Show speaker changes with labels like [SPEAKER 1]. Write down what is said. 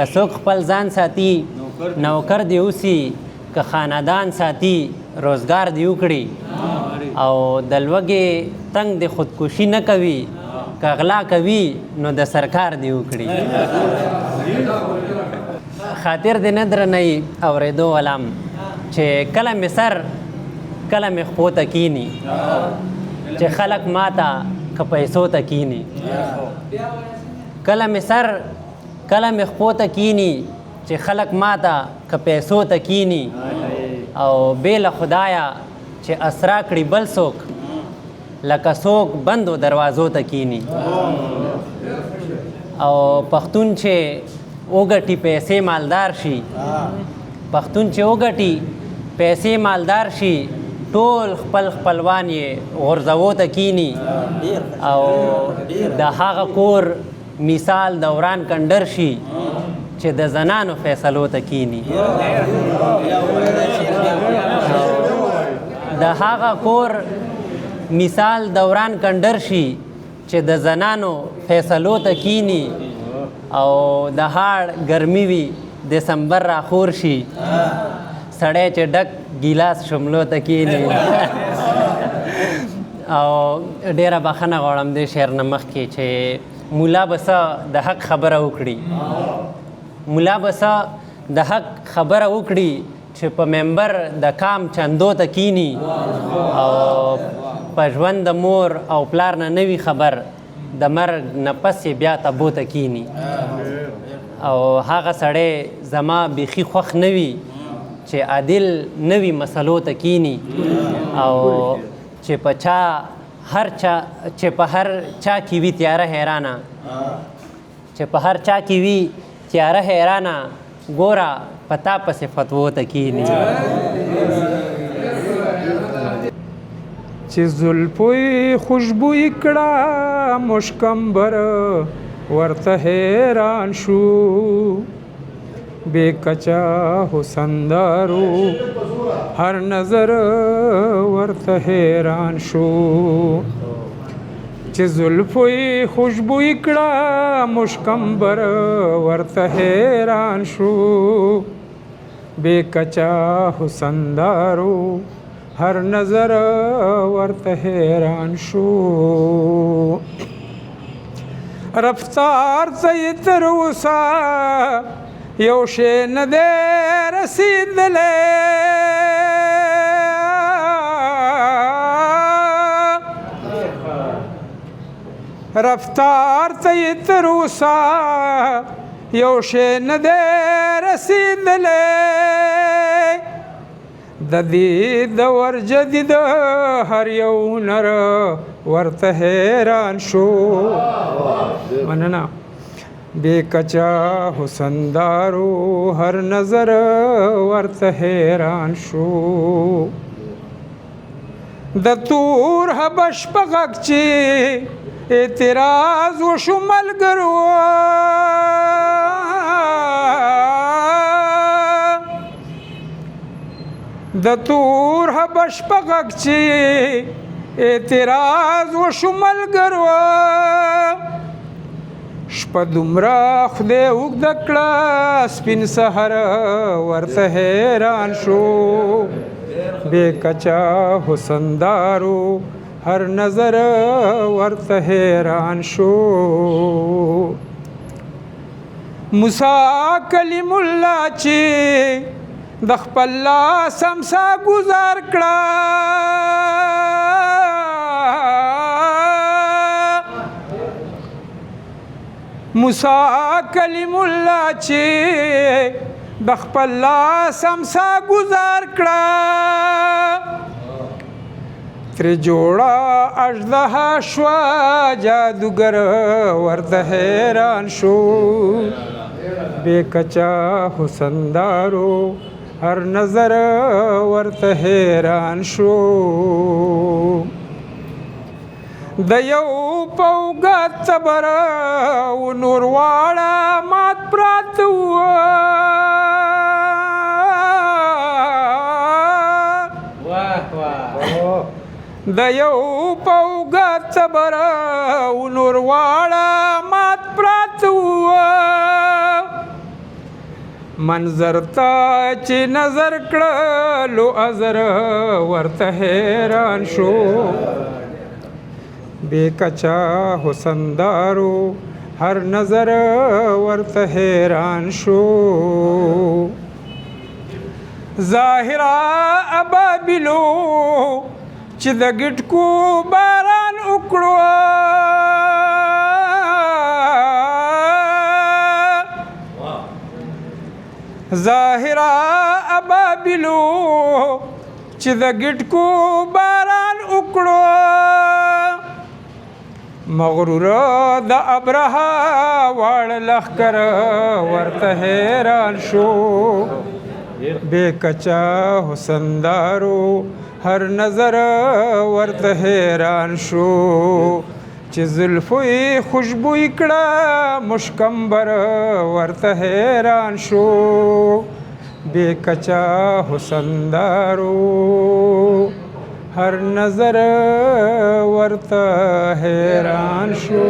[SPEAKER 1] که څوک خپل ځان ساتي نوکر دی اوسي، که خاندان ساتي روزګار دی وکړي، او د لوږې تنګ د خودکشي نه کوي، که غلا کوي نو د سرکار دی وکړي. خاطر دې نه درنوي اورېدو ولم چې کله مې سر کله مې خپو ته کیني، چې خلک ماته که پیسو ته کیني. کله مې سر کله مې خپو ته کیني، چې خلک ماته که پیسو ته کیني، او بې له خدایه چې اسرا کړي بل څوک، لکه څوک بندو دروازو ته کیني. او پښتون چې وګټي پیسې مالدار شي، پښتون چې وګټي پیسې مالدار شي، ټول خپل خپلوان یې غورځوو ته کیني، او د هغه کور مثال دوران کندر شي چې د زنانو فیصلو ته کینی. د هغه کور مثال دوران کندر شي چې د زنانو فیصلو ته کینی، او د هاړ ګرمي وي دسمبر راخور شي، سړی چې ډک ګیلاس شملو ته کینی. او ډیره بخښنه غواړم دې شعر نه مخکې چې مولا به څه د حق خبره وکړي، مولا به څه د حق خبره وکړي چې په ممبر د کام چندو ته کینی، او په ژوند د مور او پلار نه نوي خبر، د مرګ نه پس یې بیا تبو ته کینی. او هغه سړی زما بیخي خوښ نه وي چې عادل نوي مسلو ته کینی، او چې په هر چا کې وي تیاره حیرانه، چې په هر چا کې وي تیاره حیرانه، ګوره پتا پسې فتوو ته کینی.
[SPEAKER 2] چې زلفوی خوشبوی کړه مشکمبر ورته حیران شو، بے کچا حسندارو هر نظر ورته حیران شو. چې زلفوی خوشبوی کړه مشکمبر ورته حیران شو، بے کچا حسندارو هر نظر ورته حیران شو. رفتار ته یې تر اوسه یو شی نه دی رسېدلی، رفتار ته یې تر اوسه یو شی نه دی رسېدلی، د دې دور جدید هر یو نر ورته حیران شو. مننه. بے کچا حسندارو هر نظر ورته حیران شو. د تور حبش په غږ چې اعتراض وشو ملګرو، د تور حبش په غږ چې اعتراض وشو ملګرو، شپه دومره خدای اوږده کړه سپین سحر ورته حیران شو. بے کچا حسندارو هر نظر ورته حیران شو. موسی کلیم الله چې د خپل لاس امسا گزار کړه، موسی کلیم الله چې د خپل لاس امسا گزار کړه، ترې جوړه اژدها شوه جادوګر ورته حیران شو. بے کچا حسندارو هر نظر ورته حیران شو. د یو پوګه تبر و نور واړه مات پراته وه، د یو پوګه تبر و نور واړه مات پراته وه، منظر ته چې نظر کړلو ازر ورته حیران شو بے کچا حسندارو هر نظر ورته حیران شو ظاهرا ابابلو چې د ګټکو باران وکړو ظاهرا ابابلو چې د ګټکو باران وکړو مغرور د ابرها واړ لښکر ورته حیران شو بے کچا حسندارو هر نظر ورته حیران شو چې زلفو یې خوشبوئی کړه مشکمبر ورته حیران شو بے کچا حسندارو هر نظر ورته حیران شو